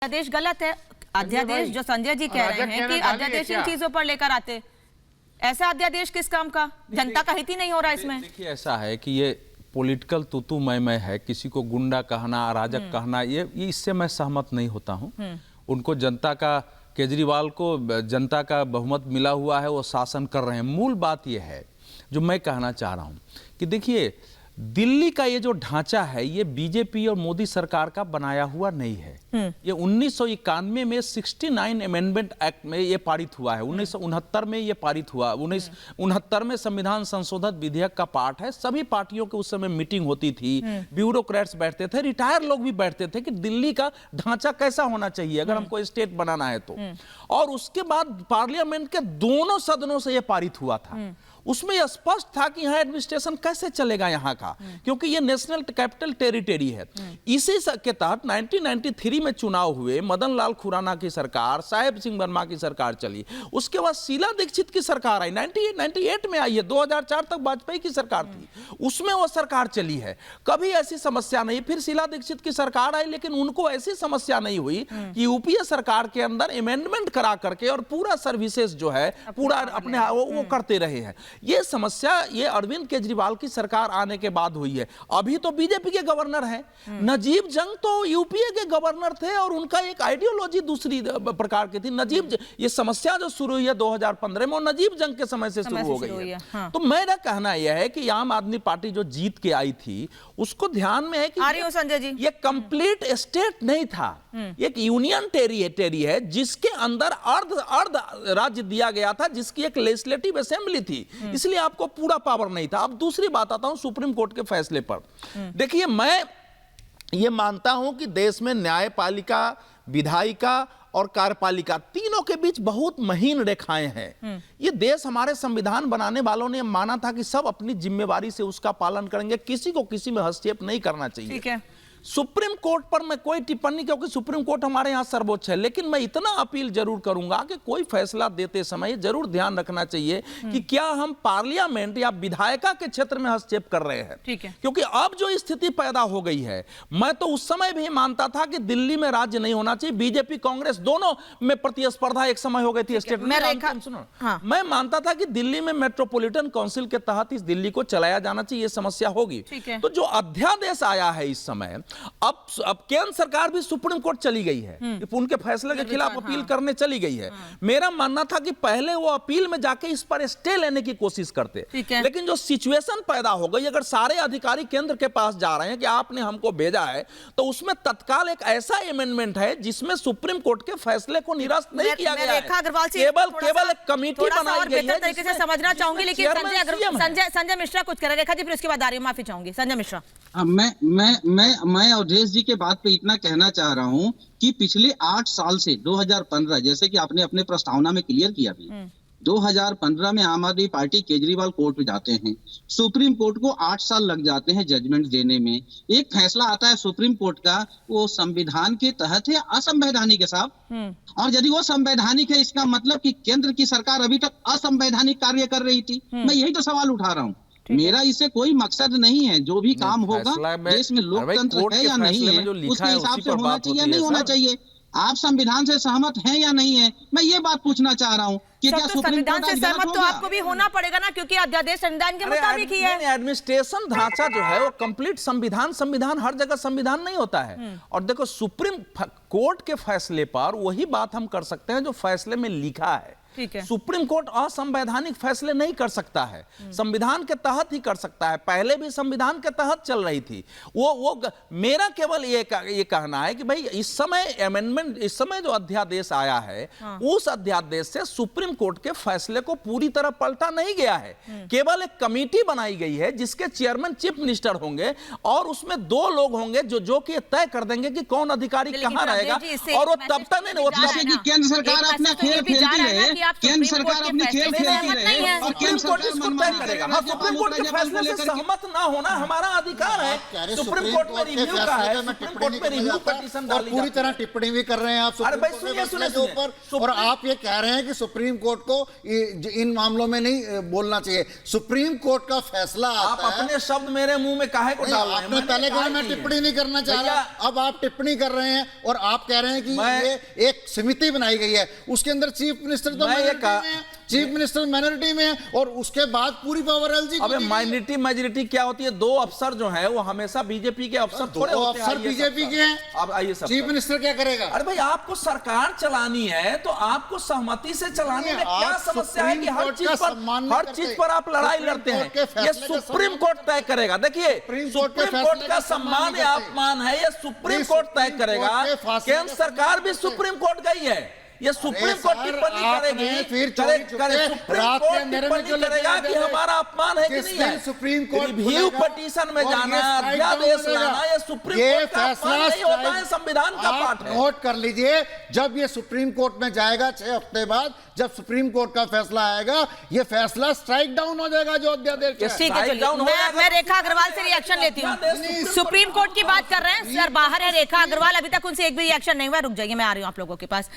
अध्यादेश गलत है। अध्यादेश जो संजय जी कह रहे हैं कि अध्यादेश इन चीजों पर लेकर आते, ऐसा अध्यादेश किस काम का? जनता का हित ही नहीं हो रहा इसमें। देखिए ऐसा है कि ये पॉलिटिकल तूतू मैं है, किसी को गुंडा कहना, अराजक कहना, ये इससे मैं सहमत नहीं होता हूँ। उनको जनता का, केजरीवाल को जनता का बहुमत मिला हुआ है, वो शासन कर रहे हैं। मूल बात ये है जो मैं कहना चाह रहा हूँ कि देखिए दिल्ली का ये जो ढांचा है ये बीजेपी और मोदी सरकार का बनाया हुआ नहीं है। ये 1991 में 69 अमेंडमेंट एक्ट में ये पारित हुआ है, 1969 में ये पारित हुआ, 1969 में संविधान संशोधन विधेयक का पार्ट है। सभी पार्टियों के उस समय मीटिंग होती थी, ब्यूरोक्रेट्स बैठते थे, रिटायर लोग भी बैठते थे कि दिल्ली का ढांचा कैसा होना चाहिए अगर हमको स्टेट बनाना है तो। और उसके बाद पार्लियामेंट के दोनों सदनों से यह पारित हुआ था। उसमें यह स्पष्ट था कि यहाँ एडमिनिस्ट्रेशन कैसे चलेगा यहाँ का, क्योंकि ये नेशनल कैपिटल टेरिटरी है। इसी के तहत 1993 में चुनाव हुए, मदन लाल खुराना की सरकार, साहेब सिंह वर्मा की सरकार चली, उसके बाद शीला दीक्षित की सरकार आई, 98 में आई है, 2004 तक वाजपेयी की सरकार थी, उसमें वो सरकार चली है, कभी ऐसी समस्या नहीं। फिर शीला दीक्षित की सरकार आई, लेकिन उनको ऐसी समस्या नहीं हुई कि यूपीए सरकार के अंदर अमेंडमेंट करा करके और पूरा सर्विसेज जो है पूरा अपने वो करते रहे हैं। ये समस्या ये अरविंद केजरीवाल की सरकार आने के बाद हुई है। अभी तो बीजेपी के गवर्नर हैं, नजीब जंग तो यूपीए के गवर्नर थे और उनका एक आइडियोलॉजी दूसरी प्रकार की थी। नजीब ये समस्या जो शुरू हुई है 2015 में, और नजीब जंग के समय से शुरू हो गई है। हाँ। तो मेरा कहना यह है कि आम आदमी पार्टी जो जीत के आई थी उसको ध्यान में है कि संजय जी ये कंप्लीट स्टेट नहीं था, एक यूनियन टेरिटरी है जिसके अंदर अर्ध राज्य दिया गया था, जिसकी एक लेजिस्लेटिव असेंबली थी, इसलिए आपको पूरा पावर नहीं था। अब दूसरी बात आता हूं सुप्रीम कोर्ट के फैसले पर। देखिए मैं ये मानता हूं कि देश में न्यायपालिका, विधायिका और कार्यपालिका तीनों के बीच बहुत महीन रेखाएं हैं। ये देश हमारे संविधान बनाने वालों ने माना था कि सब अपनी जिम्मेवारी से उसका पालन करेंगे, किसी को किसी में हस्तक्षेप नहीं करना चाहिए। ठीक है। सुप्रीम कोर्ट पर मैं कोई टिप्पणी, क्योंकि सुप्रीम कोर्ट हमारे यहाँ सर्वोच्च है, लेकिन मैं इतना अपील जरूर करूंगा कि कोई फैसला देते समय जरूर ध्यान रखना चाहिए कि क्या हम पार्लियामेंट या विधायिका के क्षेत्र में हस्तक्षेप कर रहे हैं। ठीक है। क्योंकि अब जो स्थिति पैदा हो गई है, मैं तो उस समय भी मानता था कि दिल्ली में राज्य नहीं होना चाहिए, बीजेपी कांग्रेस दोनों में प्रतिस्पर्धा एक समय हो गई थी स्टेट में। सुनो, मैं मानता था कि दिल्ली में मेट्रोपॉलिटन काउंसिल के तहत इस दिल्ली को चलाया जाना चाहिए, ये समस्या होगी। तो जो अध्यादेश आया है इस समय, अब केंद्र सरकार भी सुप्रीम कोर्ट चली गई है, उनके फैसले के खिलाफ अपील करने चली गई है। मेरा मानना था कि पहले वो अपील में जाके इस पर स्टे लेने की कोशिश करते, लेकिन जो सिचुएशन पैदा हो गई, अगर सारे अधिकारी केंद्र के पास जा रहे हैं कि आपने हमको भेजा है, तो उसमें तत्काल एक ऐसा अमेंडमेंट है जिसमें सुप्रीम कोर्ट के फैसले को निरस्त नहीं किया गया है, केवल एक कमेटी बनाई गई है। तरीके से समझना चाहूंगी, लेकिन संजय मिश्रा कुछ कह रहे हैं। रेखा जी फिर उसके बाद आ रही, माफी चाहूंगी। संजय मिश्रा। मैं अवधेश जी के बात पे इतना कहना चाह रहा हूं कि पिछले 8 साल से 2015, जैसे कि आपने अपने प्रस्तावना में क्लियर किया भी, 2015 में आम आदमी पार्टी केजरीवाल कोर्ट में जाते हैं, सुप्रीम कोर्ट को 8 साल लग जाते हैं जजमेंट देने में। एक फैसला आता है सुप्रीम कोर्ट का, वो संविधान के तहत है असंवैधानिक है साहब, और यदि वो संवैधानिक है इसका मतलब कि केंद्र की सरकार अभी तक असंवैधानिक कार्य कर रही थी। मैं यही तो सवाल उठा रहा हूँ। मेरा इससे कोई मकसद नहीं है, जो भी काम होगा देश में लोकतंत्र है या नहीं है उसके हिसाब से होना चाहिए या नहीं होना चाहिए। आप संविधान से सहमत हैं या नहीं है, मैं ये बात पूछना चाह रहा हूँ कि क्या संविधान से सहमत तो आपको भी होना पड़ेगा ना, क्योंकि अध्यादेश संविधान के मुताबिक ही है। एडमिनिस्ट्रेशन ढांचा जो है वो कंप्लीट संविधान हर जगह संविधान नहीं होता है। और देखो सुप्रीम कोर्ट के फैसले पर वही बात हम कर सकते हैं जो फैसले में लिखा है। सुप्रीम कोर्ट असंवैधानिक फैसले नहीं कर सकता है, संविधान के तहत ही कर सकता है। पहले भी संविधान के तहत चल रही थी वो मेरा केवल ये कहना है कि भाई इस समय अमेंडमेंट, इस समय जो अध्यादेश आया है, उस अध्यादेश से सुप्रीम कोर्ट के फैसले को पूरी तरह पलटा नहीं गया है। केवल एक कमेटी बनाई गई है जिसके चेयरमैन चीफ मिनिस्टर होंगे और उसमें 2 लोग होंगे जो कि तय कर देंगे कि कौन अधिकारी कहां रहेगा, और वो तब तक नहीं, केंद्र सरकार अपना खेल खेलती है, केंद्र सरकार अपने खेल खेलती रहे और केंद्र कोर्ट इसको तय करेगा। हाँ, सुप्रीम कोर्ट के फैसले से सहमत ना होना हमारा अधिकार है। सुप्रीम कोर्ट में रिव्यू का है, सुप्रीम कोर्ट में रिव्यू पिटीशन और पूरी तरह टिप्पणी भी कर रहे हैं आप सुप्रीम कोर्ट के ऊपर, और आप ये कह रहे हैं कि सुप्रीम कोर्ट को इन मामलों में नहीं बोलना चाहिए। सुप्रीम कोर्ट का फैसला आप आता है। अपने शब्द मेरे मुंह में काहे को डाल रहे हैं? आपने पहले कहा मैं टिप्पणी नहीं करना चाह रहा, अब आप टिप्पणी कर रहे हैं और आप कह रहे हैं कि ये एक समिति बनाई गई है, उसके अंदर चीफ मिनिस्टर तो माइनॉरिटी में है, चीफ मिनिस्टर माइनॉरिटी में है, और उसके बाद पूरी पावर एलजी को। अबे माइनॉरिटी मेजॉरिटी क्या होती है? दो अफसर जो है वो हमेशा बीजेपी के अफसर थोड़े होते हैं, अफसर बीजेपी के हैं। अब आइए सब, चीफ मिनिस्टर क्या करेगा? अरे भाई आपको सरकार चलानी है तो आपको सहमति से चलाने में क्या समस्या है कि हर चीज पर आप लड़ाई लड़ते हैं? ये सुप्रीम कोर्ट तय करेगा। देखिए सुप्रीम कोर्ट का सम्मान या अपमान है, ये सुप्रीम कोर्ट तय करेगा। केंद्र सरकार भी सुप्रीम कोर्ट गई है, ये सुप्रीम कोर्ट टिप्पणी करेगी, सुप्रीम कोर्ट टिप्पणी करेगा कि हमारा अपमान है कि नहीं है। सुप्रीम कोर्ट रिव्यू पिटीशन में जाना, अध्यादेश लाना, ये सुप्रीम कोर्ट का अपमान नहीं होता है, संविधान का पाठ है। नोट कर लीजिए, जब ये सुप्रीम कोर्ट में जाएगा 6 हफ्ते बाद, जब सुप्रीम कोर्ट का फैसला आएगा, ये फैसला स्ट्राइक डाउन हो जाएगा जो अध्यादेश है। ठीक है, चलिए मैं रेखा अग्रवाल से रिएक्शन लेती हूँ। सुप्रीम कोर्ट की बात कर रहे हैं सर, बाहर है रेखा अग्रवाल, अभी तक उनसे एक भी रिएक्शन नहीं हुआ। रुक जाइए, मैं आ रही हूँ आप लोगों के पास।